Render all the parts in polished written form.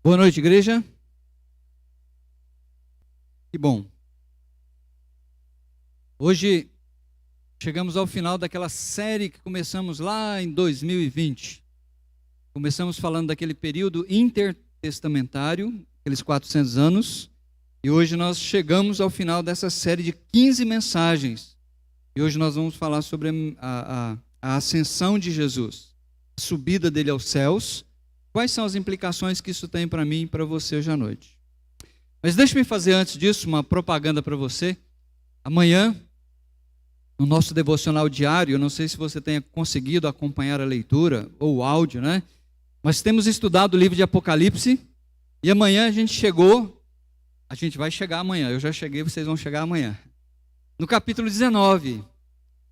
Boa noite, igreja. Que bom. Hoje chegamos ao final daquela série que começamos lá em 2020. Começamos falando daquele período intertestamentário, aqueles 400 anos, e hoje nós chegamos ao final dessa série de 15 mensagens. E hoje nós vamos falar sobre a ascensão de Jesus, a subida dele aos céus. Quais são as implicações que isso tem para mim e para você hoje à noite? Mas deixe-me fazer antes disso uma propaganda para você. Amanhã, no nosso devocional diário, eu não sei se você tenha conseguido acompanhar a leitura ou o áudio, né? Mas temos estudado o livro de Apocalipse e amanhã a gente vai chegar amanhã, eu já cheguei, vocês vão chegar amanhã. No capítulo 19.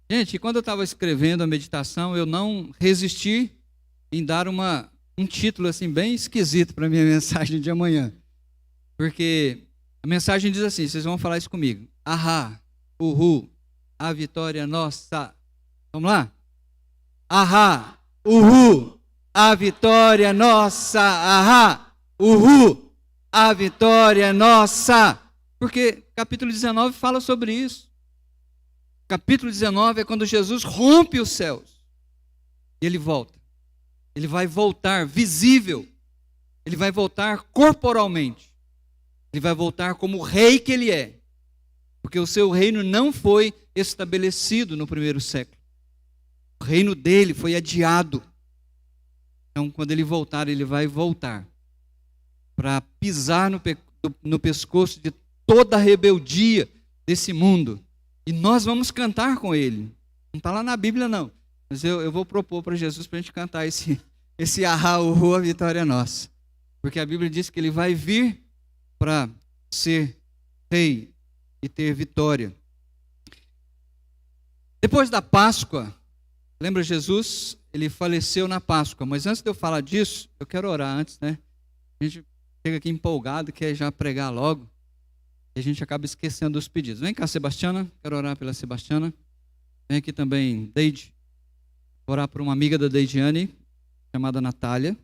Gente, quando eu estava escrevendo a meditação, eu não resisti em dar um título assim bem esquisito para a minha mensagem de amanhã. Porque a mensagem diz assim, vocês vão falar isso comigo. Ahá, uhu, a vitória é nossa. Vamos lá? Ahá, uhu, a vitória é nossa. Ahá, uhu, a vitória é nossa. Porque capítulo 19 fala sobre isso. Capítulo 19 é quando Jesus rompe os céus. E ele volta. Ele vai voltar visível. Ele vai voltar corporalmente. Ele vai voltar como o rei que ele é. Porque o seu reino não foi estabelecido no primeiro século. O reino dele foi adiado. Então, quando ele voltar, ele vai voltar para pisar no pescoço de toda a rebeldia desse mundo. E nós vamos cantar com ele. Não está lá na Bíblia, não. Mas eu vou propor para Jesus para a gente cantar esse ahá, uhu, a vitória é nossa. Porque a Bíblia diz que ele vai vir para ser rei e ter vitória. Depois da Páscoa, lembra Jesus? Ele faleceu na Páscoa. Mas antes de eu falar disso, eu quero orar antes, né? A gente chega aqui empolgado, quer já pregar logo. E a gente acaba esquecendo os pedidos. Vem cá, Sebastiana. Quero orar pela Sebastiana. Vem aqui também, Deide. Vou orar por uma amiga da Deidiane, chamada Natália.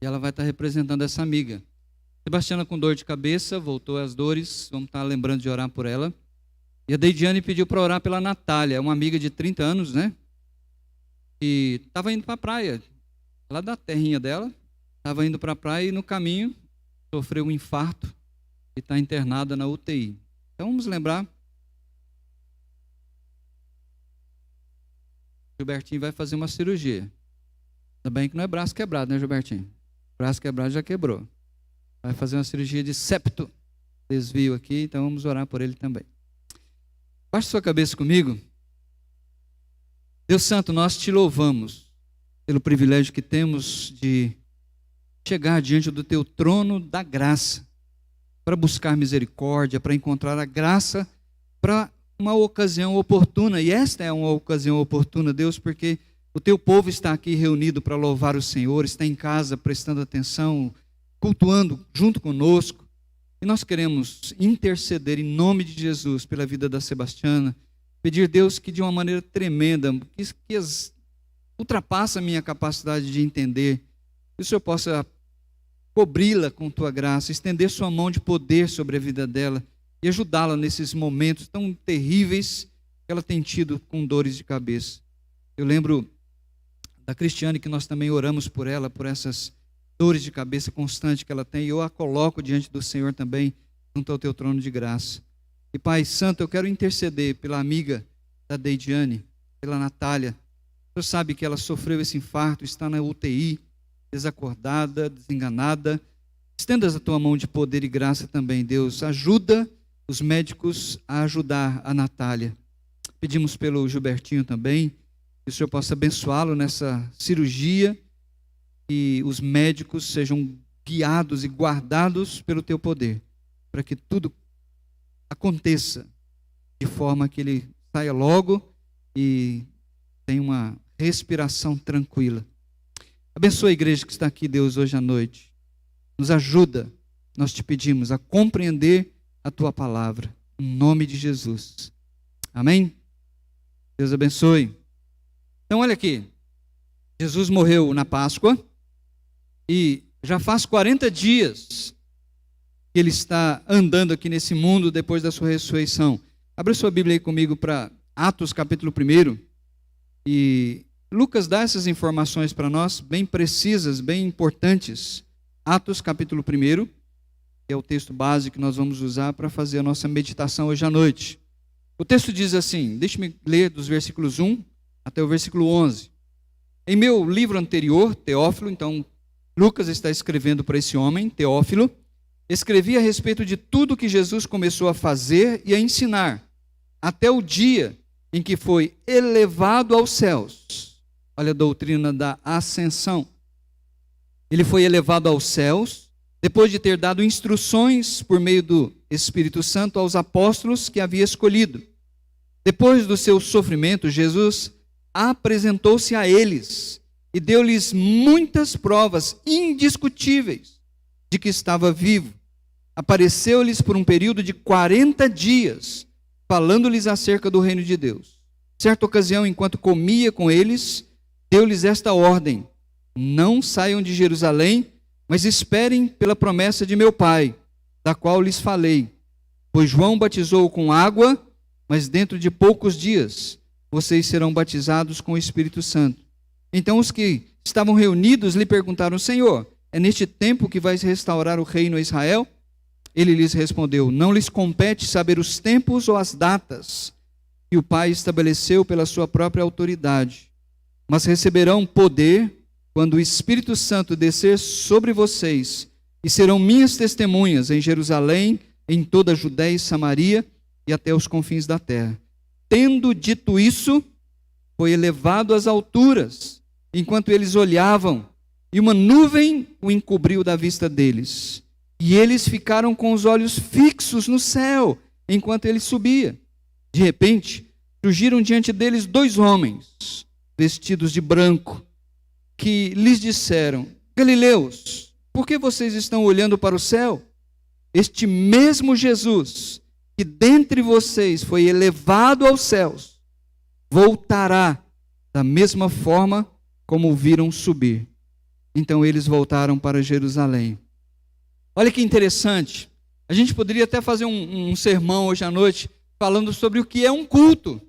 E ela vai estar representando essa amiga. Sebastiana com dor de cabeça, voltou às dores. Vamos estar lembrando de orar por ela. E a Deidiane pediu para orar pela Natália, uma amiga de 30 anos, né? E estava indo para a praia, lá da terrinha dela. Estava indo para a praia e no caminho sofreu um infarto. E está internada na UTI. Então vamos lembrar. Gilbertinho vai fazer uma cirurgia. Ainda bem que não é braço quebrado, né, Gilbertinho? Braço quebrado já quebrou. Vai fazer uma cirurgia de septo. Desvio aqui, então vamos orar por ele também. Baixe sua cabeça comigo. Deus Santo, nós te louvamos pelo privilégio que temos de chegar diante do teu trono da graça. Para buscar misericórdia, para encontrar a graça, para uma ocasião oportuna. E esta é uma ocasião oportuna, Deus, porque o teu povo está aqui reunido para louvar o Senhor, está em casa prestando atenção, cultuando junto conosco. E nós queremos interceder em nome de Jesus pela vida da Sebastiana, pedir, Deus, que de uma maneira tremenda, que ultrapassa a minha capacidade de entender, que o Senhor possa cobri-la com tua graça, estender sua mão de poder sobre a vida dela e ajudá-la nesses momentos tão terríveis que ela tem tido com dores de cabeça. Eu lembro da Cristiane, que nós também oramos por ela, por essas dores de cabeça constantes que ela tem, e eu a coloco diante do Senhor também, junto ao teu trono de graça. E Pai Santo, eu quero interceder pela amiga da Deidiane, pela Natália. O Senhor sabe que ela sofreu esse infarto, está na UTI, desacordada, desenganada. Estendas a tua mão de poder e graça também, Deus. Ajuda os médicos a ajudar a Natália. Pedimos pelo Gilbertinho também, que o Senhor possa abençoá-lo nessa cirurgia, que os médicos sejam guiados e guardados pelo teu poder, para que tudo aconteça de forma que ele saia logo e tenha uma respiração tranquila. Abençoa a igreja que está aqui, Deus, hoje à noite. Nos ajuda, nós te pedimos, a compreender a tua palavra. Em nome de Jesus. Amém? Deus abençoe. Então, olha aqui. Jesus morreu na Páscoa. E Já faz 40 dias que ele está andando aqui nesse mundo depois da sua ressurreição. Abra sua Bíblia aí comigo para Atos capítulo 1. E Lucas dá essas informações para nós, bem precisas, bem importantes. Atos capítulo 1, que é o texto base que nós vamos usar para fazer a nossa meditação hoje à noite. O texto diz assim, deixe-me ler dos versículos 1 até o versículo 11. Em meu livro anterior, Teófilo, então Lucas está escrevendo para esse homem, Teófilo, escrevi a respeito de tudo que Jesus começou a fazer e a ensinar, até o dia em que foi elevado aos céus. Olha a doutrina da ascensão. Ele foi elevado aos céus, depois de ter dado instruções por meio do Espírito Santo aos apóstolos que havia escolhido. Depois do seu sofrimento, Jesus apresentou-se a eles e deu-lhes muitas provas indiscutíveis de que estava vivo. Apareceu-lhes por um período de 40 dias, falando-lhes acerca do reino de Deus. Certa ocasião, enquanto comia com eles, deu-lhes esta ordem: não saiam de Jerusalém, mas esperem pela promessa de meu Pai, da qual lhes falei. Pois João batizou com água, mas dentro de poucos dias vocês serão batizados com o Espírito Santo. Então os que estavam reunidos lhe perguntaram: Senhor, é neste tempo que vais restaurar o reino a Israel? Ele lhes respondeu: não lhes compete saber os tempos ou as datas que o Pai estabeleceu pela sua própria autoridade, mas receberão poder quando o Espírito Santo descer sobre vocês, e serão minhas testemunhas em Jerusalém, em toda a Judéia e Samaria e até os confins da terra. Tendo dito isso, foi elevado às alturas, enquanto eles olhavam, e uma nuvem o encobriu da vista deles. E eles ficaram com os olhos fixos no céu, enquanto ele subia. De repente, surgiram diante deles 2 homens, vestidos de branco, que lhes disseram: Galileus, por que vocês estão olhando para o céu? Este mesmo Jesus, que dentre vocês foi elevado aos céus, voltará da mesma forma como o viram subir. Então eles voltaram para Jerusalém. Olha que interessante. A gente poderia até fazer um sermão hoje à noite falando sobre o que é um culto.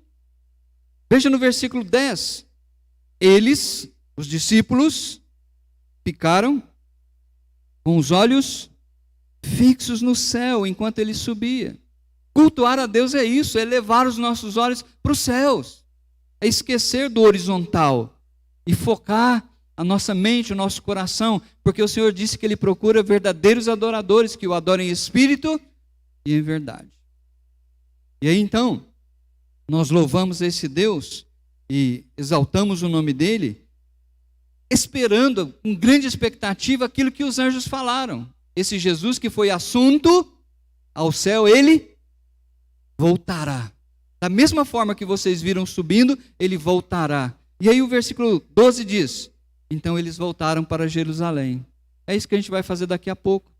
Veja no versículo 10. Eles, os discípulos, ficaram com os olhos fixos no céu enquanto ele subia. Cultuar a Deus é isso, é levar os nossos olhos para os céus. É esquecer do horizontal e focar a nossa mente, o nosso coração, porque o Senhor disse que Ele procura verdadeiros adoradores, que o adorem em espírito e em verdade. E aí então, nós louvamos esse Deus e exaltamos o nome dEle, esperando com grande expectativa aquilo que os anjos falaram. Esse Jesus que foi assunto ao céu, Ele voltará. Da mesma forma que vocês viram subindo, Ele voltará. E aí o versículo 12 diz: então eles voltaram para Jerusalém. É isso que a gente vai fazer daqui a pouco.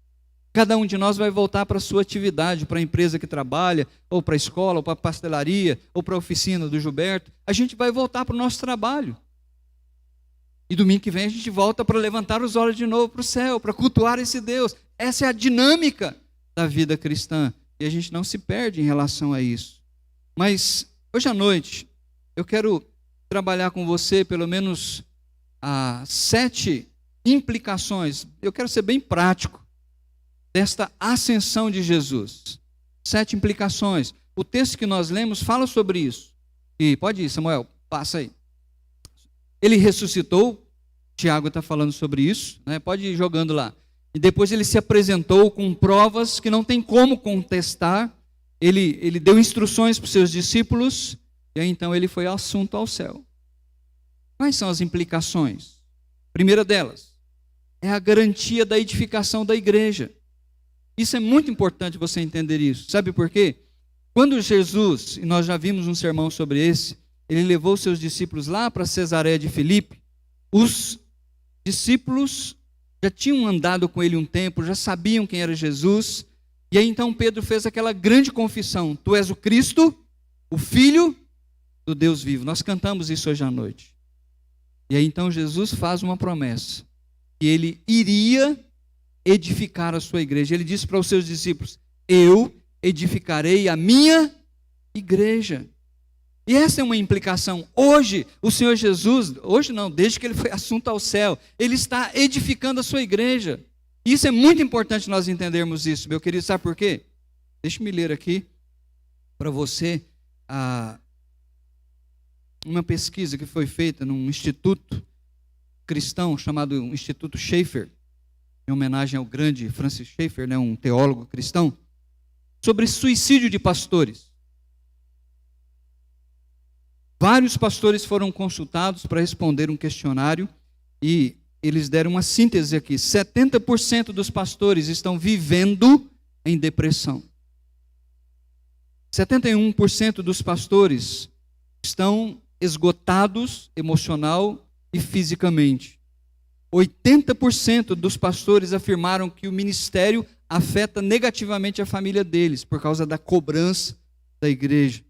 Cada um de nós vai voltar para a sua atividade, para a empresa que trabalha, ou para a escola, ou para a pastelaria, ou para a oficina do Gilberto. A gente vai voltar para o nosso trabalho. E domingo que vem a gente volta para levantar os olhos de novo para o céu, para cultuar esse Deus. Essa é a dinâmica da vida cristã. E a gente não se perde em relação a isso. Mas hoje à noite eu quero trabalhar com você pelo menos 7 implicações. Eu quero ser bem prático desta ascensão de Jesus. 7 implicações. O texto que nós lemos fala sobre isso. E pode ir, Samuel, passa aí. Ele ressuscitou, Tiago está falando sobre isso, né? Pode ir jogando lá. E depois ele se apresentou com provas que não tem como contestar. Ele deu instruções para os seus discípulos, e aí então ele foi assunto ao céu. Quais são as implicações? Primeira delas, é a garantia da edificação da igreja. Isso é muito importante você entender isso. Sabe por quê? Quando Jesus, e nós já vimos um sermão sobre esse, ele levou seus discípulos lá para Cesareia de Filipe, os discípulos já tinham andado com ele um tempo, já sabiam quem era Jesus, e aí então Pedro fez aquela grande confissão: tu és o Cristo, o Filho do Deus vivo. Nós cantamos isso hoje à noite. E aí então Jesus faz uma promessa, que ele iria edificar a sua igreja. Ele disse para os seus discípulos: eu edificarei a minha igreja. E essa é uma implicação. Hoje, o Senhor Jesus, hoje não, desde que ele foi assunto ao céu, ele está edificando a sua igreja. E isso é muito importante nós entendermos isso, meu querido. Sabe por quê? Deixe-me ler aqui para você uma pesquisa que foi feita num instituto cristão chamado Instituto Schaeffer, em homenagem ao grande Francis Schaeffer, né, um teólogo cristão, sobre suicídio de pastores. Vários pastores foram consultados para responder um questionário e eles deram uma síntese aqui. 70% dos pastores estão vivendo em depressão. 71% dos pastores estão esgotados emocional e fisicamente. 80% dos pastores afirmaram que o ministério afeta negativamente a família deles por causa da cobrança da igreja.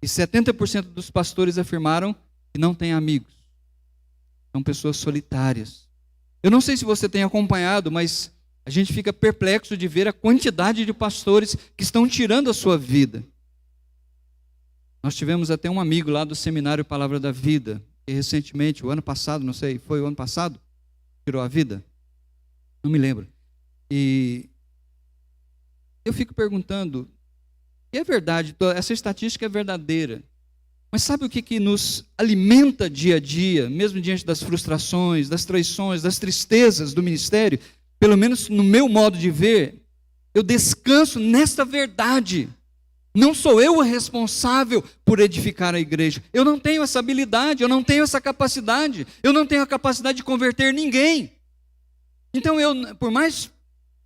E 70% dos pastores afirmaram que não têm amigos. São pessoas solitárias. Eu não sei se você tem acompanhado, mas a gente fica perplexo de ver a quantidade de pastores que estão tirando a sua vida. Nós tivemos até um amigo lá do Seminário Palavra da Vida, que recentemente, o ano passado, não sei, foi o ano passado, tirou a vida? Não me lembro. E eu fico perguntando, e é verdade, essa estatística é verdadeira, mas sabe o que nos alimenta dia a dia, mesmo diante das frustrações, das traições, das tristezas do ministério? Pelo menos no meu modo de ver, eu descanso nesta verdade. Não sou eu o responsável por edificar a igreja. Eu não tenho essa habilidade, eu não tenho essa capacidade, eu não tenho a capacidade de converter ninguém. Então eu, por mais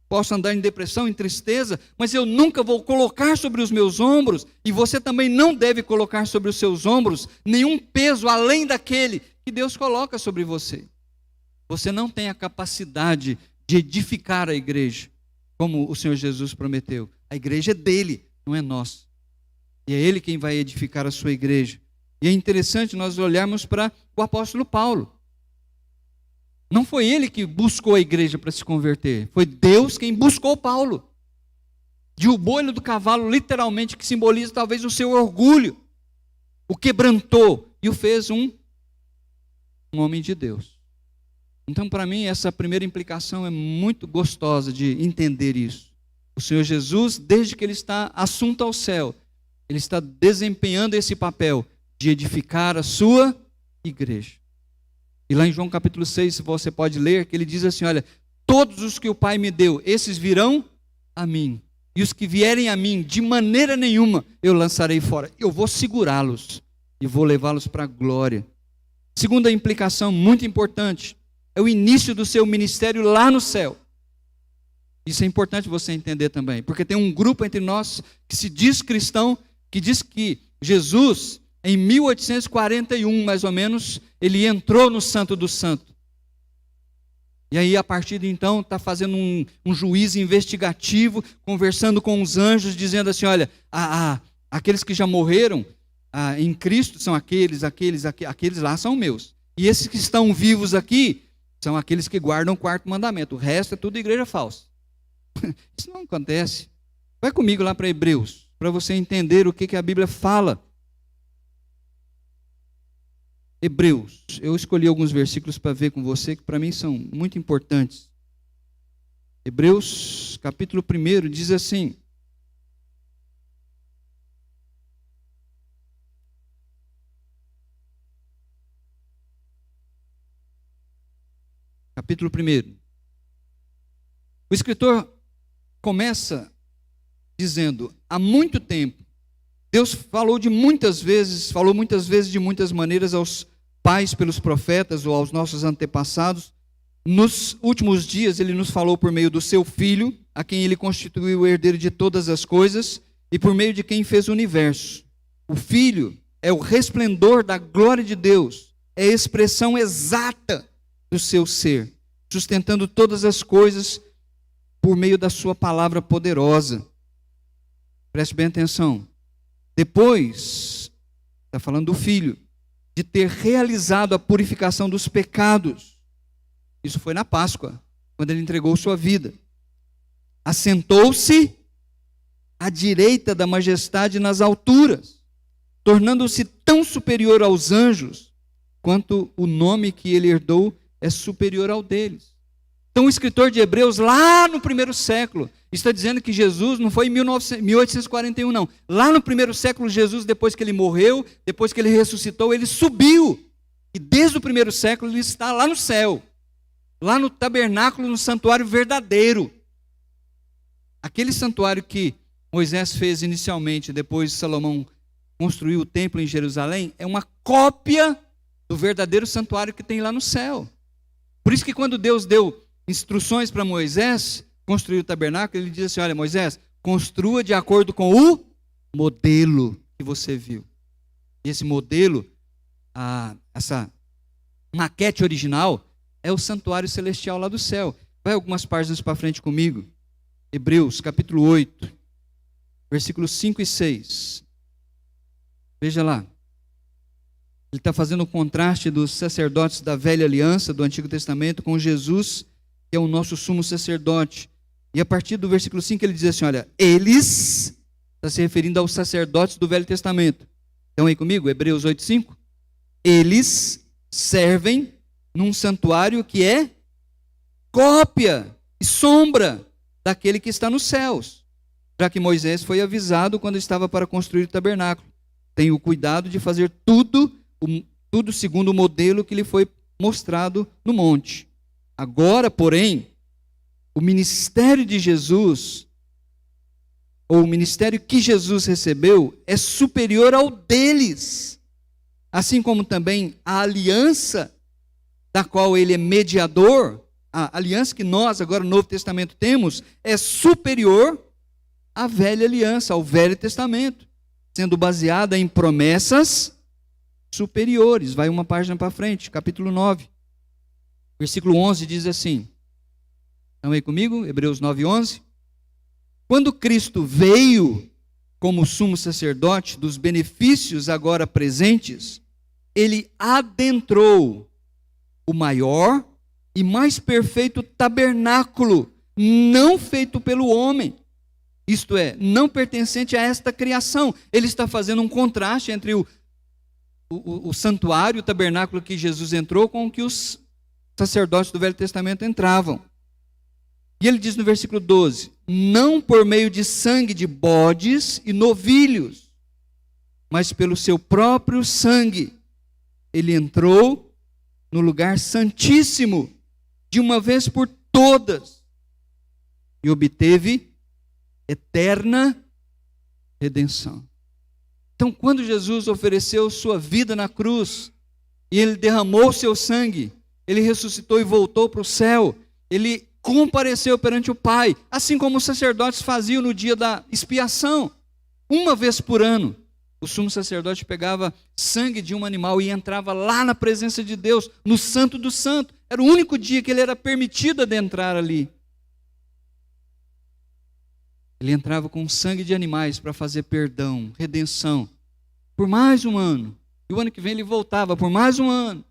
posso andar em depressão, em tristeza, mas eu nunca vou colocar sobre os meus ombros, e você também não deve colocar sobre os seus ombros nenhum peso além daquele que Deus coloca sobre você. Você não tem a capacidade de edificar a igreja, como o Senhor Jesus prometeu. A igreja é dele, não é nossa. E é ele quem vai edificar a sua igreja. E é interessante nós olharmos para o apóstolo Paulo. Não foi ele que buscou a igreja para se converter. Foi Deus quem buscou Paulo. Derrubou ele do cavalo, literalmente, que simboliza talvez o seu orgulho. O quebrantou e o fez um homem de Deus. Então, para mim, essa primeira implicação é muito gostosa de entender isso. O Senhor Jesus, desde que ele está assunto ao céu, ele está desempenhando esse papel de edificar a sua igreja. E lá em João capítulo 6, você pode ler, que ele diz assim, olha, todos os que o Pai me deu, esses virão a mim. E os que vierem a mim, de maneira nenhuma, eu lançarei fora. Eu vou segurá-los e vou levá-los para a glória. Segunda implicação muito importante, é o início do seu ministério lá no céu. Isso é importante você entender também, porque tem um grupo entre nós que se diz cristão, que diz que Jesus, em 1841, mais ou menos, ele entrou no Santo do Santo. E aí, a partir de então, está fazendo um juízo investigativo, conversando com os anjos, dizendo assim, olha, aqueles que já morreram em Cristo são aqueles lá são meus. E esses que estão vivos aqui, são aqueles que guardam o quarto mandamento. O resto é tudo igreja falsa. Isso não acontece. Vai comigo lá para Hebreus, para você entender o que a Bíblia fala. Hebreus, eu escolhi alguns versículos para ver com você, que para mim são muito importantes. Hebreus, capítulo 1, diz assim, capítulo 1. O escritor começa dizendo, há muito tempo, Deus falou muitas vezes de muitas maneiras aos pais pelos profetas ou aos nossos antepassados. Nos últimos dias ele nos falou por meio do seu Filho, a quem ele constituiu o herdeiro de todas as coisas e por meio de quem fez o universo. O Filho é o resplendor da glória de Deus, é a expressão exata do seu ser, sustentando todas as coisas por meio da sua palavra poderosa. Preste bem atenção. Depois, está falando do Filho, de ter realizado a purificação dos pecados, Isso foi na Páscoa, quando ele entregou sua vida. Assentou-se à direita da majestade nas alturas, tornando-se tão superior aos anjos, quanto o nome que ele herdou é superior ao deles. Então o escritor de Hebreus, lá no primeiro século, está dizendo que Jesus não foi em 1841, não. Lá no primeiro século, Jesus, depois que ele morreu, depois que ele ressuscitou, ele subiu. E desde o primeiro século ele está lá no céu, lá no tabernáculo, no santuário verdadeiro. Aquele santuário que Moisés fez inicialmente, depois Salomão construiu o templo em Jerusalém, é uma cópia do verdadeiro santuário que tem lá no céu. Por isso que quando Deus deu instruções para Moisés construir o tabernáculo, ele diz assim: olha, Moisés, construa de acordo com o modelo que você viu. E esse modelo, essa maquete original, é o santuário celestial lá do céu. Vai algumas páginas para frente comigo. Hebreus, capítulo 8, versículos 5 e 6. Veja lá. Ele está fazendo o contraste dos sacerdotes da velha aliança, do Antigo Testamento, com Jesus, que é o nosso sumo sacerdote. E a partir do versículo 5 ele diz assim, olha, eles, está se referindo aos sacerdotes do Velho Testamento. Estão aí comigo? Hebreus 8, 5. Eles servem num santuário que é cópia e sombra daquele que está nos céus, já que Moisés foi avisado quando estava para construir o tabernáculo. Tenha o cuidado de fazer tudo segundo o modelo que lhe foi mostrado no monte. Agora, porém, o ministério de Jesus, ou o ministério que Jesus recebeu, é superior ao deles, assim como também a aliança da qual ele é mediador, a aliança que nós agora no Novo Testamento temos, é superior à velha aliança, ao Velho Testamento, sendo baseada em promessas superiores. Vai uma página para frente, capítulo 9, versículo 11 diz assim, estão aí comigo? Hebreus 9, 11. Quando Cristo veio como sumo sacerdote dos benefícios agora presentes, ele adentrou o maior e mais perfeito tabernáculo, não feito pelo homem, isto é, não pertencente a esta criação. Ele está fazendo um contraste entre o santuário, o tabernáculo que Jesus entrou, com o que os sacerdotes do Velho Testamento entravam. E ele diz no versículo 12, não por meio de sangue de bodes e novilhos, mas pelo seu próprio sangue, ele entrou no lugar santíssimo, de uma vez por todas, e obteve eterna redenção. Então, quando Jesus ofereceu sua vida na cruz, e ele derramou seu sangue, ele ressuscitou e voltou para o céu, ele compareceu perante o Pai, assim como os sacerdotes faziam no dia da expiação. Uma vez por ano, o sumo sacerdote pegava sangue de um animal e entrava lá na presença de Deus, no Santo do Santo. Era o único dia que ele era permitido adentrar ali. Ele entrava com sangue de animais para fazer perdão, redenção, por mais um ano. E o ano que vem ele voltava por mais um ano.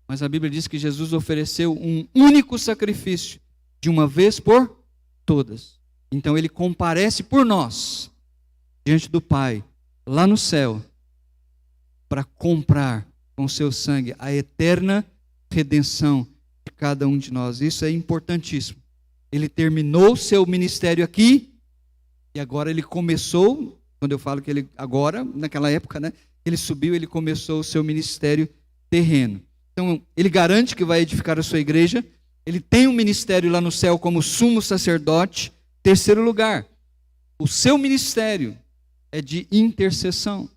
Mas a Bíblia diz que Jesus ofereceu um único sacrifício, de uma vez por todas. Então ele comparece por nós, diante do Pai, lá no céu, para comprar com seu sangue a eterna redenção de cada um de nós. Isso é importantíssimo. Ele terminou seu ministério aqui, e agora ele começou, quando eu falo que ele agora, naquela época, né, ele subiu, ele começou o seu ministério terreno. Então, ele garante que vai edificar a sua igreja, ele tem um ministério lá no céu como sumo sacerdote. Terceiro lugar, o seu ministério é de intercessão.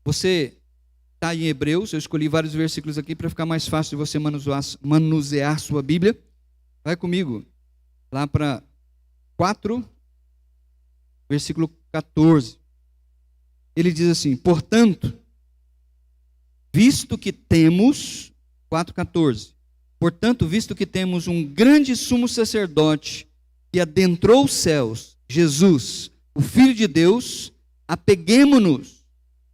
Você está em Hebreus, eu escolhi vários versículos aqui para ficar mais fácil de você manusear sua Bíblia. Vai comigo lá para 4, versículo 14. Ele diz assim, portanto, visto que temos, 4,14, portanto, visto que temos um grande sumo sacerdote que adentrou os céus, Jesus, o Filho de Deus, apeguemo-nos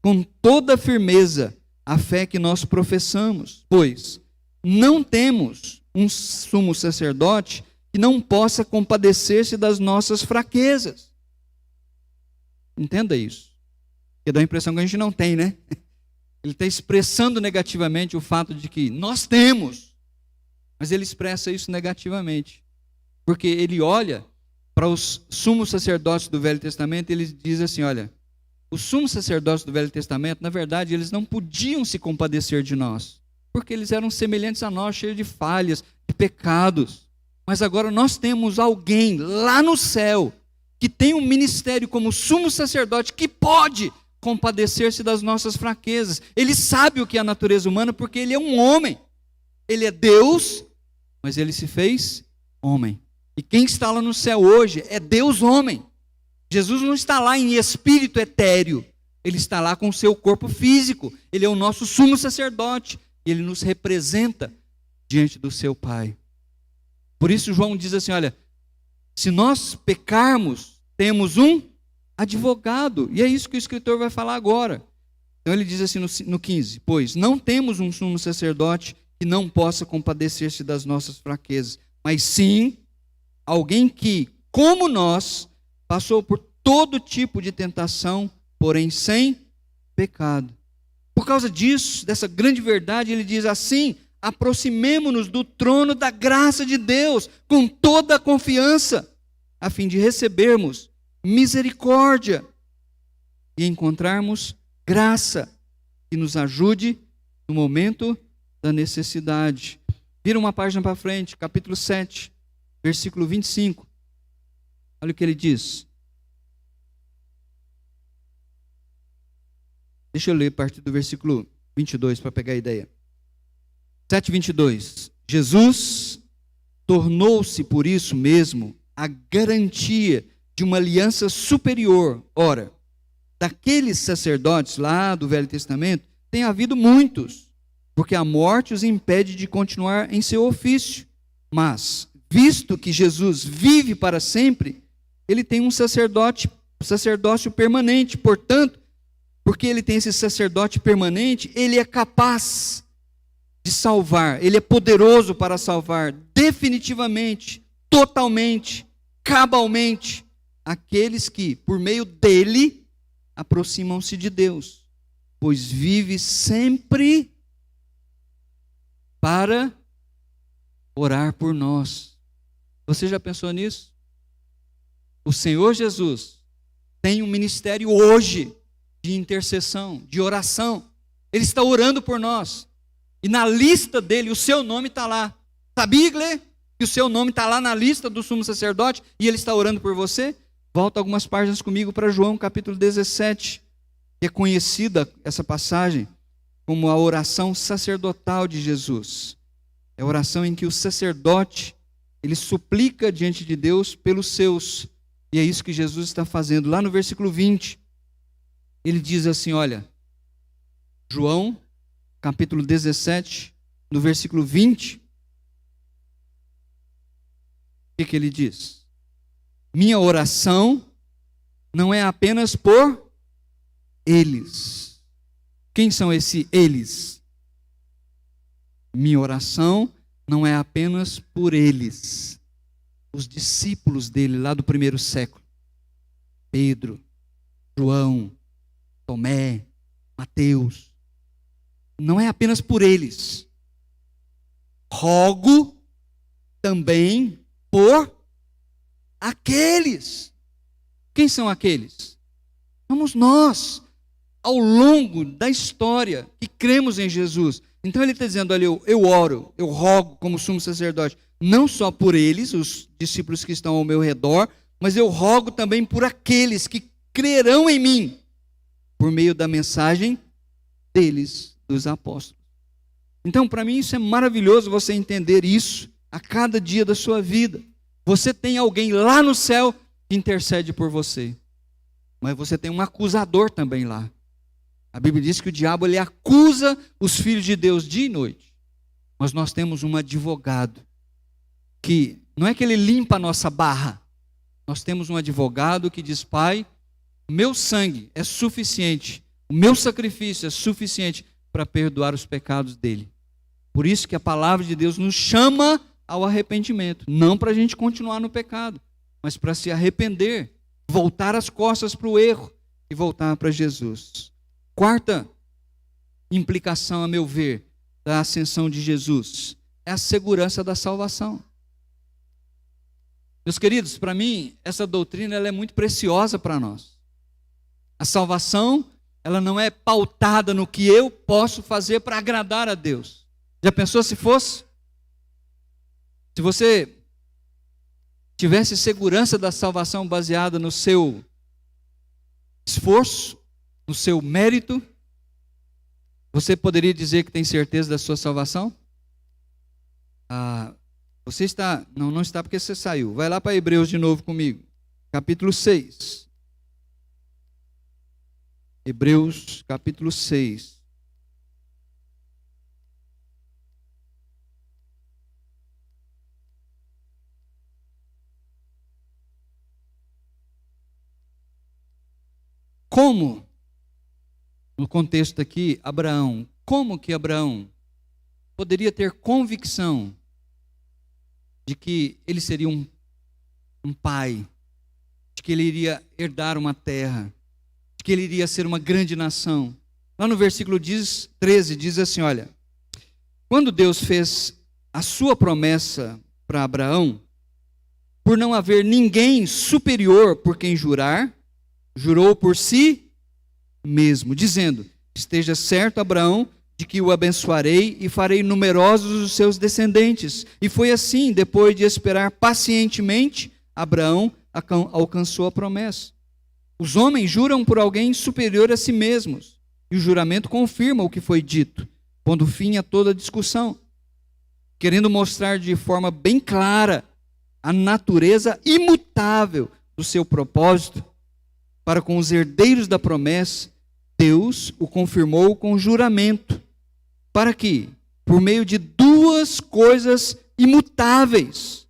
com toda a firmeza à fé que nós professamos, pois não temos um sumo sacerdote que não possa compadecer-se das nossas fraquezas. Entenda isso. Porque dá a impressão que a gente não tem, né? Ele está expressando negativamente o fato de que nós temos, mas ele expressa isso negativamente. Porque ele olha para os sumos sacerdotes do Velho Testamento e ele diz assim, olha, os sumos sacerdotes do Velho Testamento, na verdade, eles não podiam se compadecer de nós, porque eles eram semelhantes a nós, cheios de falhas, de pecados. Mas agora nós temos alguém lá no céu que tem um ministério como sumo sacerdote que pode compadecer-se das nossas fraquezas. Ele sabe o que é a natureza humana porque ele é um homem. Ele é Deus, mas ele se fez homem. E quem está lá no céu hoje é Deus homem. Jesus não está lá em espírito etéreo. Ele está lá com o seu corpo físico. Ele é o nosso sumo sacerdote. E ele nos representa diante do seu Pai. Por isso João diz assim, olha, se nós pecarmos, temos um advogado. E é isso que o escritor vai falar agora. Então ele diz assim no 15, pois não temos um sumo sacerdote que não possa compadecer-se das nossas fraquezas, mas sim alguém que, como nós, passou por todo tipo de tentação, porém sem pecado. Por causa disso, dessa grande verdade, ele diz assim, aproximemo-nos do trono da graça de Deus, com toda a confiança, a fim de recebermos misericórdia e encontrarmos graça que nos ajude no momento da necessidade. Vira uma página para frente, capítulo 7, versículo 25. Olha o que ele diz. Deixa eu ler a partir do versículo 22 para pegar a ideia. 7:22. Jesus tornou-se por isso mesmo a garantia de uma aliança superior. Ora, daqueles sacerdotes lá do Velho Testamento, tem havido muitos, porque a morte os impede de continuar em seu ofício. Mas, visto que Jesus vive para sempre, ele tem um sacerdócio permanente. Portanto, porque ele tem esse sacerdote permanente, ele é capaz de salvar, ele é poderoso para salvar definitivamente, totalmente, cabalmente, aqueles que, por meio dele, aproximam-se de Deus, pois vive sempre para orar por nós. Você já pensou nisso? O Senhor Jesus tem um ministério hoje de intercessão, de oração. Ele está orando por nós. E na lista dele, o seu nome está lá. Sabia, Iglê? Que o seu nome está lá na lista do sumo sacerdote e ele está orando por você? Volta algumas páginas comigo para João capítulo 17, que é conhecida essa passagem como a oração sacerdotal de Jesus. É a oração em que o sacerdote, ele suplica diante de Deus pelos seus. E é isso que Jesus está fazendo. Lá no versículo 20, ele diz assim, olha, João capítulo 17, no versículo 20, o que ele diz? Minha oração não é apenas por eles. Quem são esses eles? Minha oração não é apenas por eles. Os discípulos dele lá do primeiro século. Pedro, João, Tomé, Mateus. Não é apenas por eles. Rogo também por aqueles. Quem são aqueles? Somos nós, ao longo da história, que cremos em Jesus. Então ele está dizendo, olha, eu oro, eu rogo como sumo sacerdote, não só por eles, os discípulos que estão ao meu redor, mas eu rogo também por aqueles que crerão em mim, por meio da mensagem deles, dos apóstolos. Então, para mim, isso é maravilhoso você entender isso a cada dia da sua vida. Você tem alguém lá no céu que intercede por você, mas você tem um acusador também lá. A Bíblia diz que o diabo ele acusa os filhos de Deus dia e noite, mas nós temos um advogado que não é que ele limpa a nossa barra, nós temos um advogado que diz, Pai, meu sangue é suficiente, o meu sacrifício é suficiente para perdoar os pecados dele. Por isso que a palavra de Deus nos chama ao arrependimento. Não para a gente continuar no pecado, mas para se arrepender, voltar as costas para o erro e voltar para Jesus. Quarta implicação, a meu ver, da ascensão de Jesus é a segurança da salvação. Meus queridos, para mim, essa doutrina ela é muito preciosa para nós. A salvação, ela não é pautada no que eu posso fazer para agradar a Deus. Já pensou se fosse? Se você tivesse segurança da salvação baseada no seu esforço, no seu mérito, você poderia dizer que tem certeza da sua salvação? Você está, não está porque você saiu. Vai lá para Hebreus de novo comigo, capítulo 6. Hebreus, capítulo 6. Como, no contexto aqui, Abraão, como que Abraão poderia ter convicção de que ele seria um pai, de que ele iria herdar uma terra, de que ele iria ser uma grande nação? Lá no versículo 13 diz assim, olha, quando Deus fez a sua promessa para Abraão, por não haver ninguém superior por quem jurar, jurou por si mesmo, dizendo, esteja certo, Abraão, de que o abençoarei e farei numerosos os seus descendentes. E foi assim, depois de esperar pacientemente, Abraão alcançou a promessa. Os homens juram por alguém superior a si mesmos, e o juramento confirma o que foi dito, pondo fim a toda discussão, querendo mostrar de forma bem clara a natureza imutável do seu propósito para com os herdeiros da promessa. Deus o confirmou com juramento, para que, por meio de duas coisas imutáveis,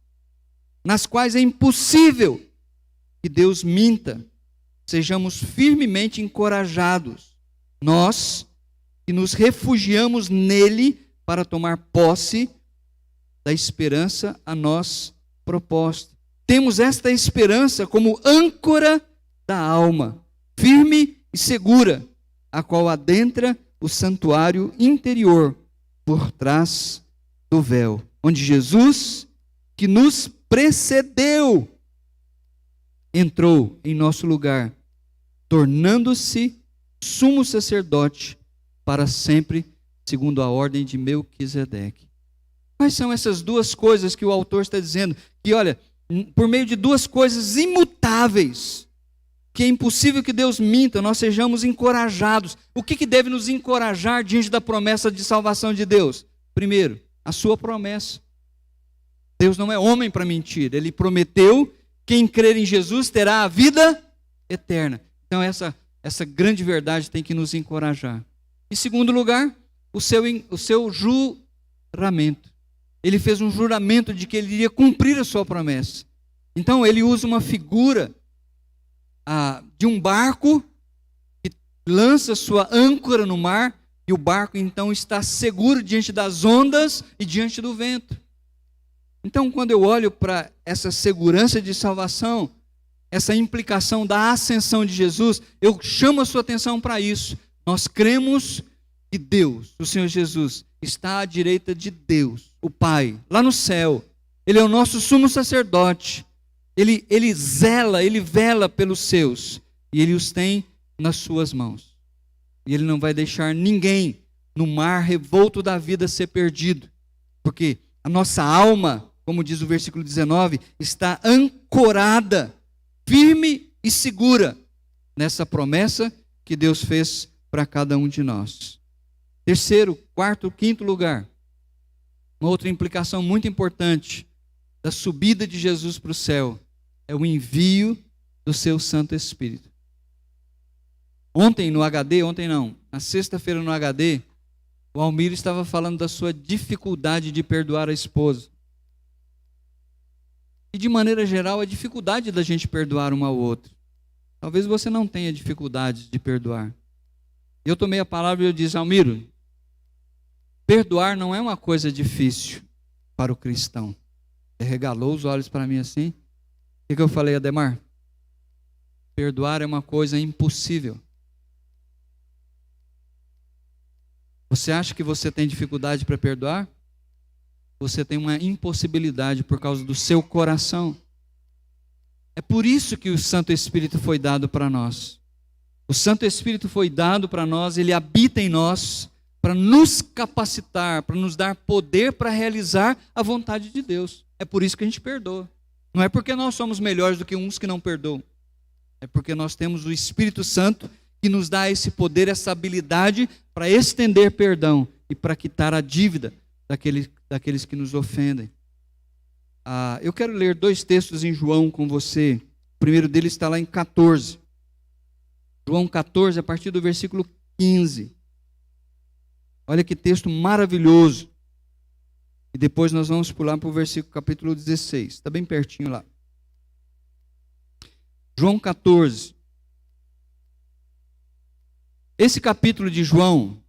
nas quais é impossível que Deus minta, sejamos firmemente encorajados, nós que nos refugiamos nele para tomar posse da esperança a nós proposta. Temos esta esperança como âncora da alma, firme e segura, a qual adentra o santuário interior por trás do véu, onde Jesus, que nos precedeu, entrou em nosso lugar, tornando-se sumo sacerdote para sempre, segundo a ordem de Melquisedeque. Quais são essas duas coisas que o autor está dizendo? Que, olha, por meio de duas coisas imutáveis, que é impossível que Deus minta, nós sejamos encorajados. O que deve nos encorajar diante da promessa de salvação de Deus? Primeiro, a sua promessa. Deus não é homem para mentir. Ele prometeu, quem crer em Jesus terá a vida eterna. Então essa grande verdade tem que nos encorajar. Em segundo lugar, o seu juramento. Ele fez um juramento de que ele iria cumprir a sua promessa. Então ele usa uma figura de um barco que lança sua âncora no mar, e o barco então está seguro diante das ondas e diante do vento. Então, quando eu olho para essa segurança de salvação, essa implicação da ascensão de Jesus, eu chamo a sua atenção para isso. Nós cremos que Deus, o Senhor Jesus, está à direita de Deus, o Pai, lá no céu. Ele é o nosso sumo sacerdote. Ele vela pelos seus, e ele os tem nas suas mãos. E ele não vai deixar ninguém no mar revolto da vida ser perdido, porque a nossa alma, como diz o versículo 19, está ancorada, firme e segura nessa promessa que Deus fez para cada um de nós. Terceiro, quarto, quinto lugar, uma outra implicação muito importante da subida de Jesus para o céu é o envio do seu Santo Espírito. Na sexta-feira no HD, o Almir estava falando da sua dificuldade de perdoar a esposa. E de maneira geral, a dificuldade da gente perdoar um ao outro. Talvez você não tenha dificuldade de perdoar. Eu tomei a palavra e eu disse, Almiro, Perdoar não é uma coisa difícil para o cristão. Ele regalou os olhos para mim assim. O que eu falei, Ademar? Perdoar é uma coisa impossível. Você acha que você tem dificuldade para perdoar? Você tem uma impossibilidade por causa do seu coração. É por isso que o Santo Espírito foi dado para nós. O Santo Espírito foi dado para nós, ele habita em nós para nos capacitar, para nos dar poder para realizar a vontade de Deus. É por isso que a gente perdoa. Não é porque nós somos melhores do que uns que não perdoam. É porque nós temos o Espírito Santo que nos dá esse poder, essa habilidade para estender perdão e para quitar a dívida daqueles que nos ofendem. Eu quero ler 2 textos em João com você. O primeiro deles está lá em 14. João 14, a partir do versículo 15. Olha que texto maravilhoso. E depois nós vamos pular para o versículo capítulo 16. Está bem pertinho lá. João 14. Esse capítulo de João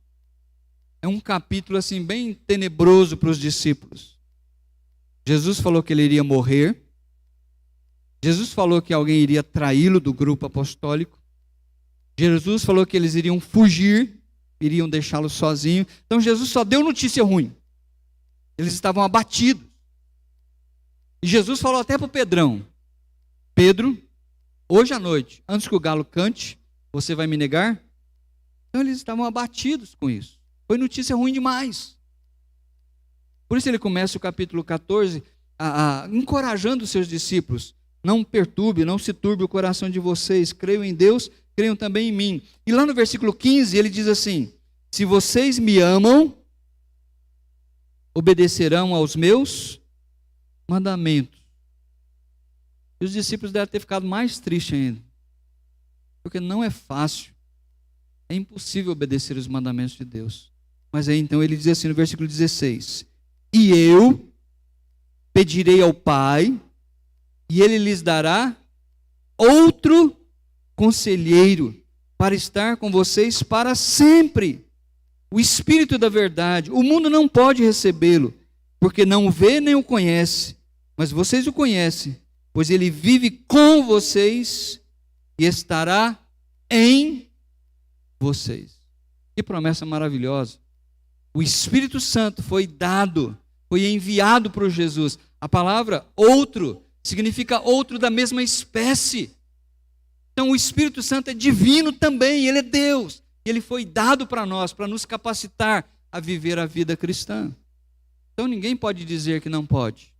é um capítulo assim bem tenebroso para os discípulos. Jesus falou que ele iria morrer. Jesus falou que alguém iria traí-lo do grupo apostólico. Jesus falou que eles iriam fugir, iriam deixá-lo sozinho. Então Jesus só deu notícia ruim. Eles estavam abatidos. E Jesus falou até para o Pedrão: Pedro, hoje à noite, antes que o galo cante, você vai me negar? Então eles estavam abatidos com isso. Foi notícia ruim demais. Por isso ele começa o capítulo 14 encorajando os seus discípulos: não perturbe, não se turbe o coração de vocês, creiam em Deus, creiam também em mim. E lá no versículo 15 ele diz assim: se vocês me amam, obedecerão aos meus mandamentos. E os discípulos devem ter ficado mais tristes ainda, porque não é fácil, é impossível obedecer os mandamentos de Deus. Mas aí então ele diz assim no versículo 16: e eu pedirei ao Pai, e ele lhes dará outro conselheiro para estar com vocês para sempre, o Espírito da verdade. O mundo não pode recebê-lo, porque não o vê nem o conhece, mas vocês o conhecem, pois ele vive com vocês e estará em vocês. Que promessa maravilhosa. O Espírito Santo foi dado, foi enviado por Jesus. A palavra outro significa outro da mesma espécie. Então o Espírito Santo é divino também, ele é Deus. Ele foi dado para nós, para nos capacitar a viver a vida cristã. Então ninguém pode dizer que não pode.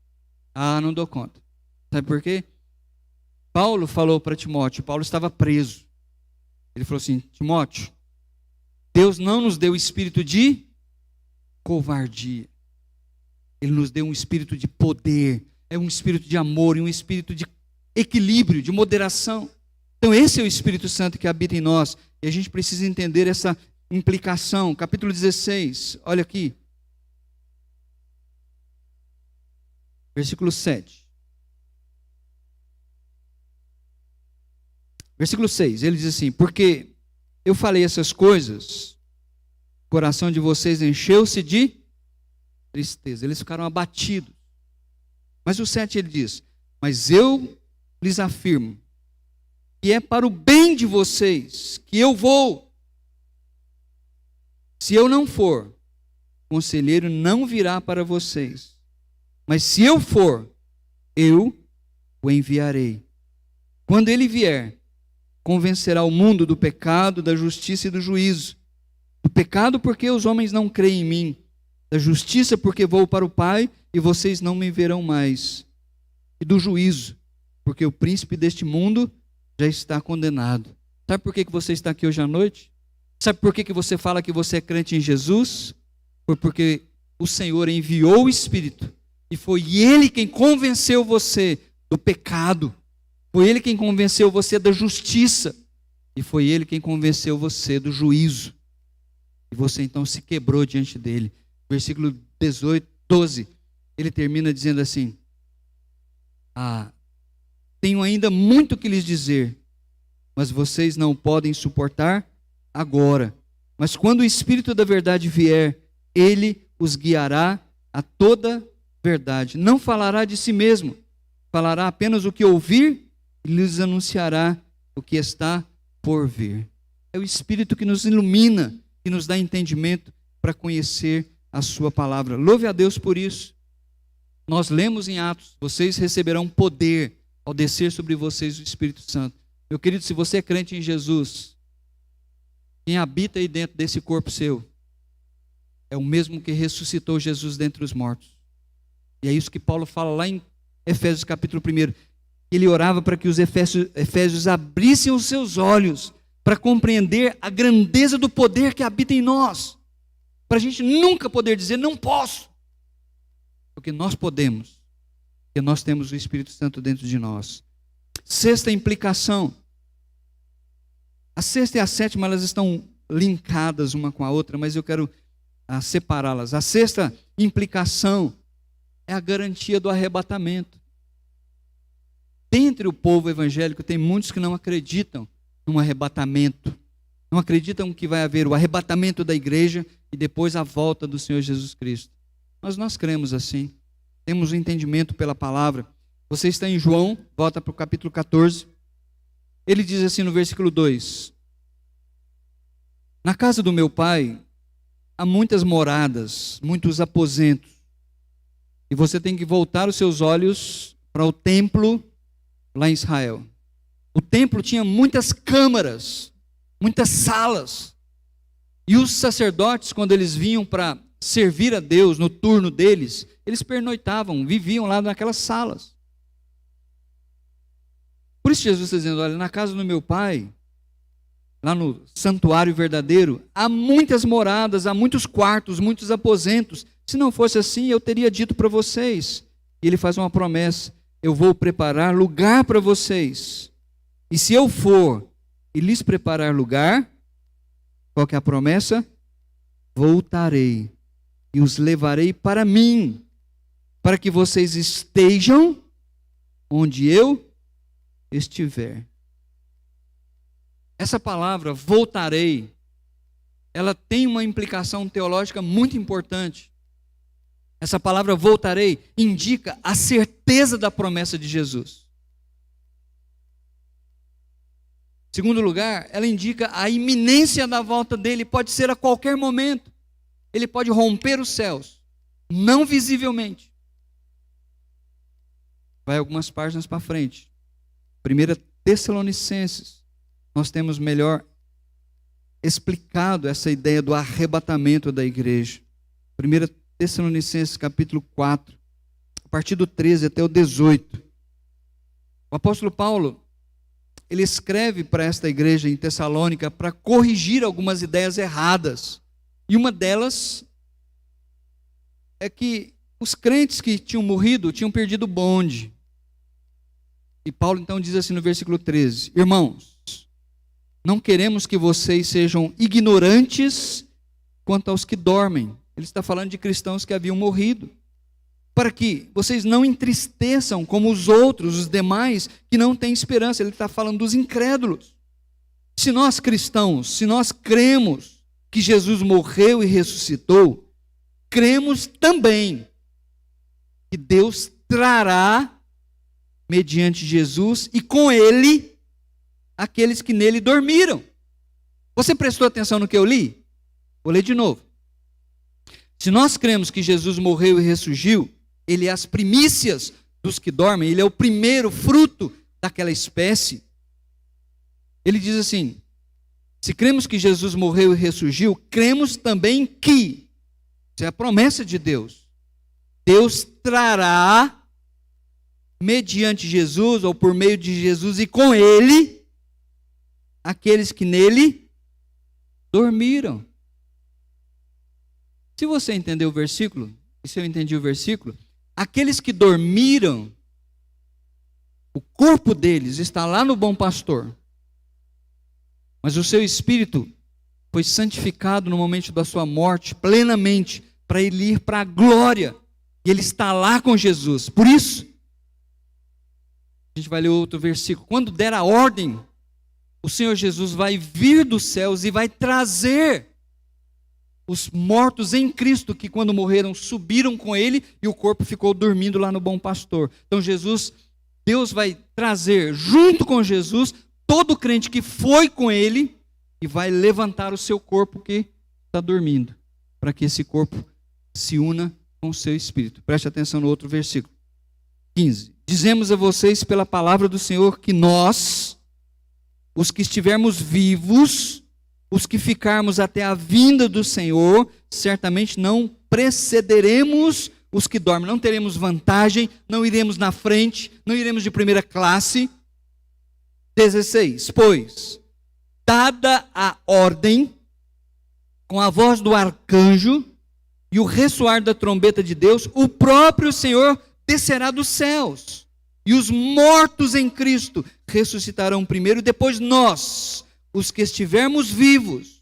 Não dou conta. Sabe por quê? Paulo falou para Timóteo, Paulo estava preso. Ele falou assim: Timóteo, Deus não nos deu espírito de covardia. Ele nos deu um espírito de poder, é um espírito de amor e um espírito de equilíbrio, de moderação. Então esse é o Espírito Santo que habita em nós. E a gente precisa entender essa implicação. Capítulo 16, olha aqui. Versículo 7. Versículo 6, ele diz assim: porque eu falei essas coisas, o coração de vocês encheu-se de tristeza. Eles ficaram abatidos. Mas o 7 ele diz: mas eu lhes afirmo que é para o bem de vocês que eu vou. Se eu não for, o conselheiro não virá para vocês. Mas se eu for, eu o enviarei. Quando ele vier, convencerá o mundo do pecado, da justiça e do juízo. Do pecado, porque os homens não creem em mim. Da justiça, porque vou para o Pai e vocês não me verão mais. E do juízo, porque o príncipe deste mundo já está condenado. Sabe por que você está aqui hoje à noite? Sabe por que você fala que você é crente em Jesus? Foi porque o Senhor enviou o Espírito e foi Ele quem convenceu você do pecado. Foi Ele quem convenceu você da justiça. E foi Ele quem convenceu você do juízo. E você então se quebrou diante dele. Versículo 12, ele termina dizendo assim: tenho ainda muito que lhes dizer, mas vocês não podem suportar agora. Mas quando o Espírito da verdade vier, ele os guiará a toda verdade. Não falará de si mesmo, falará apenas o que ouvir e lhes anunciará o que está por vir. É o Espírito que nos ilumina, que nos dá entendimento para conhecer a sua palavra. Louve a Deus por isso. Nós lemos em Atos: vocês receberão poder ao descer sobre vocês o Espírito Santo. Meu querido, se você é crente em Jesus, quem habita aí dentro desse corpo seu é o mesmo que ressuscitou Jesus dentre os mortos. E é isso que Paulo fala lá em Efésios capítulo 1. Ele orava para que os efésios abrissem os seus olhos para compreender a grandeza do poder que habita em nós. Para a gente nunca poder dizer, não posso. Porque nós podemos. Porque nós temos o Espírito Santo dentro de nós. Sexta implicação. A sexta e a sétima, elas estão linkadas uma com a outra, mas eu quero separá-las. A sexta implicação é a garantia do arrebatamento. Dentre o povo evangélico tem muitos que não acreditam no arrebatamento. Não acreditam que vai haver o arrebatamento da igreja e depois a volta do Senhor Jesus Cristo. Mas nós cremos assim. Temos um entendimento pela palavra. Você está em João, volta para o capítulo 14. Ele diz assim no versículo 2: na casa do meu pai há muitas moradas, muitos aposentos. E você tem que voltar os seus olhos para o templo lá em Israel. O templo tinha muitas câmaras, muitas salas. E os sacerdotes, quando eles vinham para servir a Deus no turno deles, eles pernoitavam, viviam lá naquelas salas. Por isso Jesus está dizendo, olha, na casa do meu pai, lá no santuário verdadeiro, há muitas moradas, há muitos quartos, muitos aposentos. Se não fosse assim, eu teria dito para vocês. E ele faz uma promessa: eu vou preparar lugar para vocês. E se eu for e lhes preparar lugar, qual que é a promessa? Voltarei e os levarei para mim, para que vocês estejam onde eu estiver. Essa palavra, voltarei, ela tem uma implicação teológica muito importante. Essa palavra voltarei indica a certeza da promessa de Jesus. Em segundo lugar, ela indica a iminência da volta dele, pode ser a qualquer momento. Ele pode romper os céus, não visivelmente. Vai algumas páginas para frente. 1 Tessalonicenses, nós temos melhor explicado essa ideia do arrebatamento da igreja. 1 Tessalonicenses capítulo 4, a partir do 13 até o 18. O apóstolo Paulo, ele escreve para esta igreja em Tessalônica para corrigir algumas ideias erradas. E uma delas é que os crentes que tinham morrido tinham perdido o bonde. E Paulo então diz assim no versículo 13: irmãos, não queremos que vocês sejam ignorantes quanto aos que dormem. Ele está falando de cristãos que haviam morrido. Para que vocês não entristeçam como os outros, os demais, que não têm esperança. Ele está falando dos incrédulos. Se nós cristãos, se nós cremos que Jesus morreu e ressuscitou, cremos também que Deus trará, mediante Jesus, e com Ele, aqueles que nele dormiram. Você prestou atenção no que eu li? Vou ler de novo. Se nós cremos que Jesus morreu e ressurgiu, Ele é as primícias dos que dormem, Ele é o primeiro fruto daquela espécie. Ele diz assim, se cremos que Jesus morreu e ressurgiu, cremos também que, isso é a promessa de Deus, Deus trará, mediante Jesus, ou por meio de Jesus e com Ele, aqueles que nele dormiram. Se você entendeu o versículo, e se eu entendi o versículo, aqueles que dormiram, o corpo deles está lá no bom pastor, mas o seu espírito foi santificado no momento da sua morte, plenamente, para ele ir para a glória, e ele está lá com Jesus. Por isso, a gente vai ler outro versículo, quando der a ordem, o Senhor Jesus vai vir dos céus e vai trazer os mortos em Cristo, que quando morreram subiram com ele e o corpo ficou dormindo lá no Bom Pastor. Então Deus vai trazer junto com Jesus todo crente que foi com ele e vai levantar o seu corpo que está dormindo, para que esse corpo se una com o seu espírito. Preste atenção no outro versículo. 15. Dizemos a vocês pela palavra do Senhor que nós, os que estivermos vivos, os que ficarmos até a vinda do Senhor, certamente não precederemos os que dormem. Não teremos vantagem, não iremos na frente, não iremos de primeira classe. 16. Pois, dada a ordem, com a voz do arcanjo e o ressoar da trombeta de Deus, o próprio Senhor descerá dos céus, e os mortos em Cristo ressuscitarão primeiro, e depois nós, os que estivermos vivos,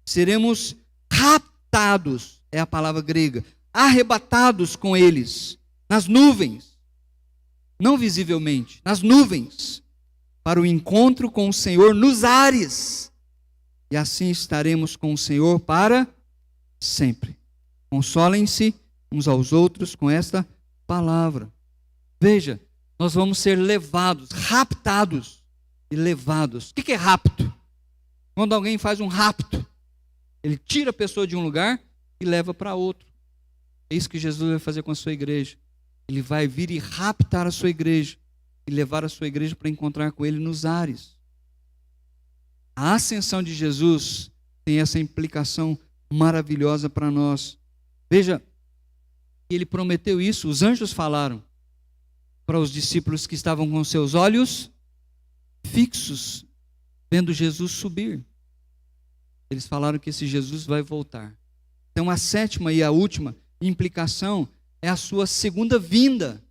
seremos raptados, é a palavra grega, arrebatados com eles, nas nuvens, não visivelmente, nas nuvens, para o encontro com o Senhor nos ares, e assim estaremos com o Senhor para sempre. Consolem-se uns aos outros com esta palavra. Veja, nós vamos ser levados, raptados e levados. O que é rapto? Quando alguém faz um rapto, ele tira a pessoa de um lugar e leva para outro. É isso que Jesus vai fazer com a sua igreja. Ele vai vir e raptar a sua igreja e levar a sua igreja para encontrar com ele nos ares. A ascensão de Jesus tem essa implicação maravilhosa para nós. Veja, ele prometeu isso, os anjos falaram para os discípulos que estavam com seus olhos fixos, vendo Jesus subir. Eles falaram que esse Jesus vai voltar. Então a sétima e a última implicação é a sua segunda vinda.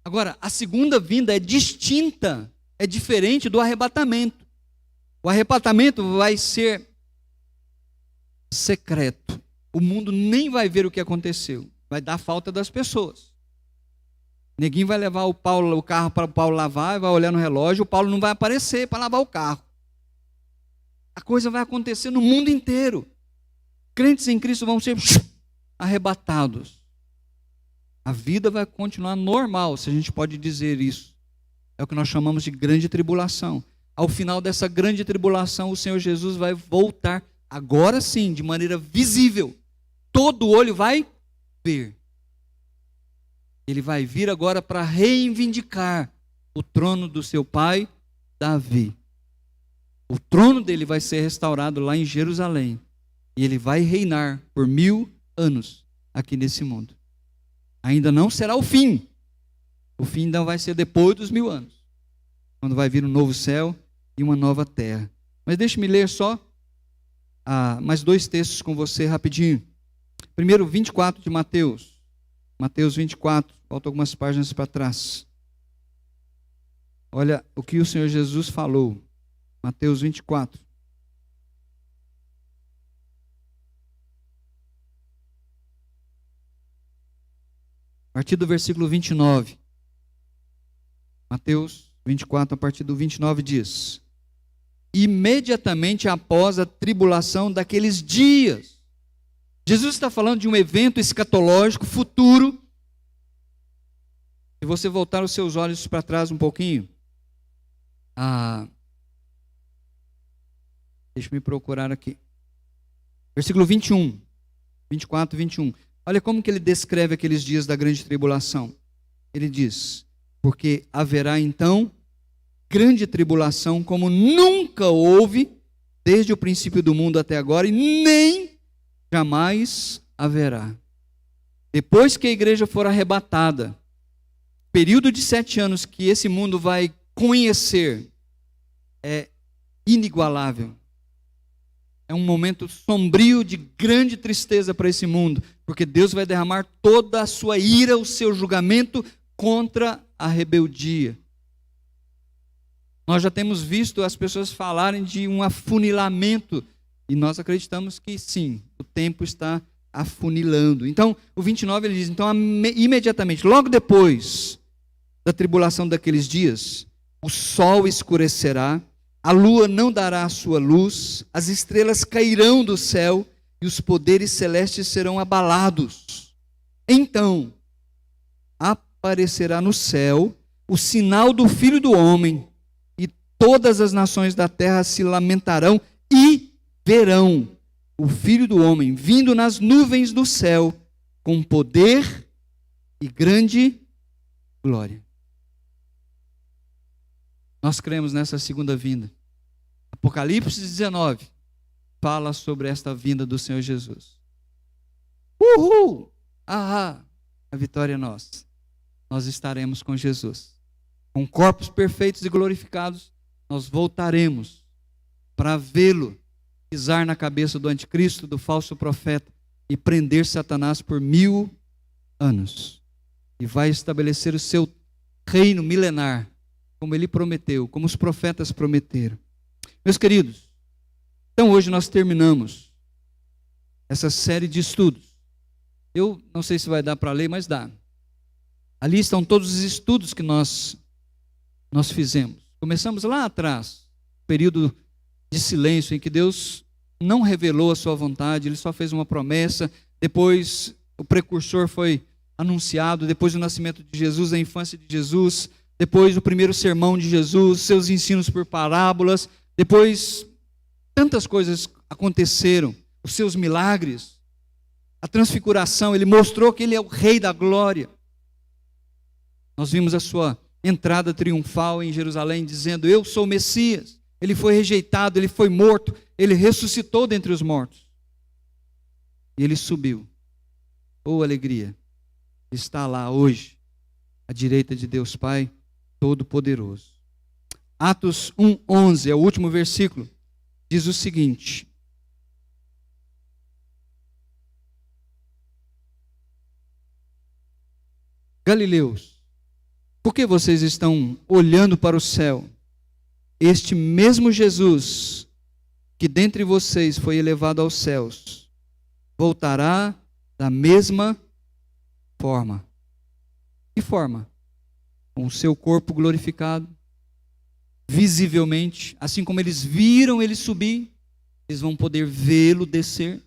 Agora, a segunda vinda é distinta, é diferente do arrebatamento. O arrebatamento vai ser secreto. O mundo nem vai ver o que aconteceu. Vai dar falta das pessoas. Ninguém vai levar o carro para o Paulo lavar, vai olhar no relógio, o Paulo não vai aparecer para lavar o carro. A coisa vai acontecer no mundo inteiro. Crentes em Cristo vão ser arrebatados. A vida vai continuar normal, se a gente pode dizer isso. É o que nós chamamos de grande tribulação. Ao final dessa grande tribulação, o Senhor Jesus vai voltar, agora sim, de maneira visível. Todo olho vai ver. Ele vai vir agora para reivindicar o trono do seu pai, Davi. O trono dele vai ser restaurado lá em Jerusalém. E ele vai reinar por 1000 anos aqui nesse mundo. Ainda não será o fim. O fim ainda vai ser depois dos 1000 anos. Quando vai vir um novo céu e uma nova terra. Mas deixe-me ler só mais 2 textos com você rapidinho. Primeiro, 24 de Mateus. Mateus 24, faltam algumas páginas para trás. Olha o que o Senhor Jesus falou. Mateus 24. A partir do versículo 29. Mateus 24, a partir do 29 diz: imediatamente após a tribulação daqueles dias. Jesus está falando de um evento escatológico futuro. Se você voltar os seus olhos para trás um pouquinho, deixa-me procurar aqui. Versículo 21, 24 e 21. Olha como que ele descreve aqueles dias da grande tribulação. Ele diz: porque haverá então grande tribulação como nunca houve desde o princípio do mundo até agora e nem jamais haverá. Depois que a igreja for arrebatada, período de 7 anos que esse mundo vai conhecer é inigualável. É um momento sombrio de grande tristeza para esse mundo, porque Deus vai derramar toda a sua ira, o seu julgamento contra a rebeldia. Nós já temos visto as pessoas falarem de um afunilamento, e nós acreditamos que sim, o tempo está afunilando. Então, o 29 ele diz: então imediatamente, logo depois da tribulação daqueles dias, o sol escurecerá, a lua não dará a sua luz, as estrelas cairão do céu e os poderes celestes serão abalados. Então aparecerá no céu o sinal do Filho do Homem, e todas as nações da terra se lamentarão e verão o Filho do Homem vindo nas nuvens do céu com poder e grande glória. Nós cremos nessa segunda vinda. Apocalipse 19 fala sobre esta vinda do Senhor Jesus. Uhul! Ah, a vitória é nossa. Nós estaremos com Jesus. Com corpos perfeitos e glorificados, nós voltaremos para vê-lo pisar na cabeça do anticristo, do falso profeta, e prender Satanás por 1000 anos. E vai estabelecer o seu reino milenar, como ele prometeu, como os profetas prometeram. Meus queridos, então hoje nós terminamos essa série de estudos. Eu não sei se vai dar para ler, mas dá. Ali estão todos os estudos que nós fizemos. Começamos lá atrás, período de silêncio em que Deus não revelou a sua vontade, ele só fez uma promessa, depois o precursor foi anunciado, depois o nascimento de Jesus, a infância de Jesus, depois o primeiro sermão de Jesus, seus ensinos por parábolas, depois tantas coisas aconteceram, os seus milagres, a transfiguração, ele mostrou que ele é o Rei da glória. Nós vimos a sua entrada triunfal em Jerusalém, dizendo: eu sou o Messias. Ele foi rejeitado, ele foi morto, ele ressuscitou dentre os mortos. E ele subiu. Oh, alegria! Está lá hoje, à direita de Deus Pai Todo-Poderoso. Atos 1:11, é o último versículo, diz o seguinte: Galileus, por que vocês estão olhando para o céu? Este mesmo Jesus, que dentre vocês foi elevado aos céus, voltará da mesma forma. Que forma? Com o seu corpo glorificado, visivelmente, assim como eles viram ele subir, eles vão poder vê-lo descer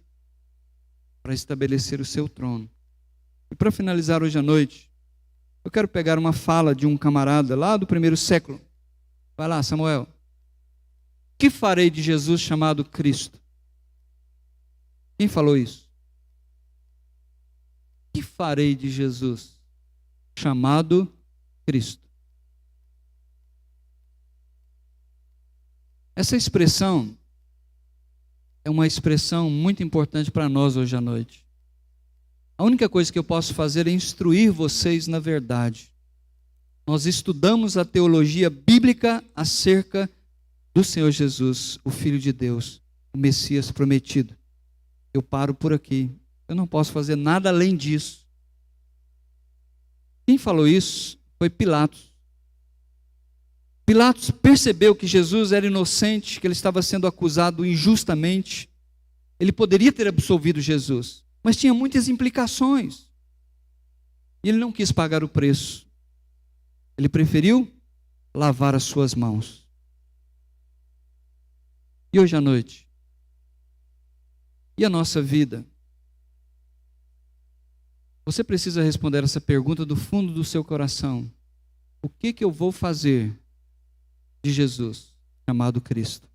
para estabelecer o seu trono. E para finalizar hoje à noite, eu quero pegar uma fala de um camarada lá do primeiro século. Vai lá, Samuel. Que farei de Jesus chamado Cristo? Quem falou isso? Que farei de Jesus chamado Cristo? Essa expressão é uma expressão muito importante para nós hoje à noite. A única coisa que eu posso fazer é instruir vocês na verdade. Nós estudamos a teologia bíblica acerca do Senhor Jesus, o Filho de Deus, o Messias prometido. Eu paro por aqui. Eu não posso fazer nada além disso. Quem falou isso foi Pilatos. Pilatos percebeu que Jesus era inocente, que ele estava sendo acusado injustamente. Ele poderia ter absolvido Jesus, mas tinha muitas implicações. E ele não quis pagar o preço. Ele preferiu lavar as suas mãos. E hoje à noite? E a nossa vida? Você precisa responder essa pergunta do fundo do seu coração. O que eu vou fazer de Jesus, chamado Cristo?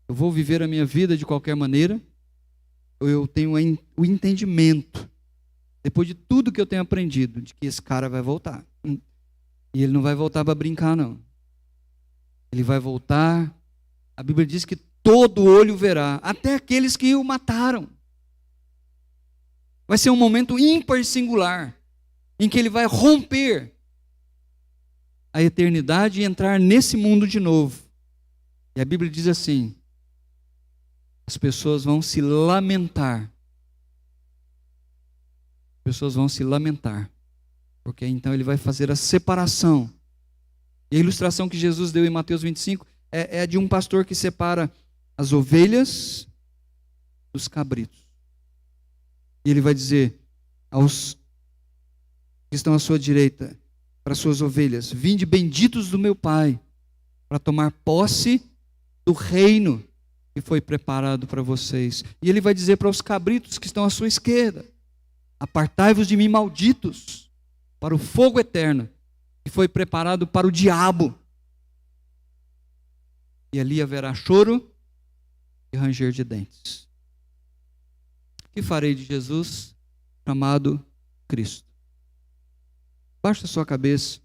Eu vou viver a minha vida de qualquer maneira? Ou eu tenho o entendimento, depois de tudo que eu tenho aprendido, de que esse cara vai voltar? E ele não vai voltar para brincar, não. Ele vai voltar. A Bíblia diz que todo olho verá, até aqueles que o mataram. Vai ser um momento ímpar e singular, em que ele vai romper a eternidade e entrar nesse mundo de novo. E a Bíblia diz assim: as pessoas vão se lamentar. As pessoas vão se lamentar, porque então ele vai fazer a separação. E a ilustração que Jesus deu em Mateus 25 é a de um pastor que separa as ovelhas dos cabritos. E ele vai dizer aos que estão à sua direita, para as suas ovelhas: vinde benditos do meu Pai, para tomar posse do reino que foi preparado para vocês. E ele vai dizer para os cabritos que estão à sua esquerda: apartai-vos de mim, malditos, para o fogo eterno, que foi preparado para o diabo. E ali haverá choro e ranger de dentes. Que farei de Jesus, chamado Cristo? Baixe a sua cabeça.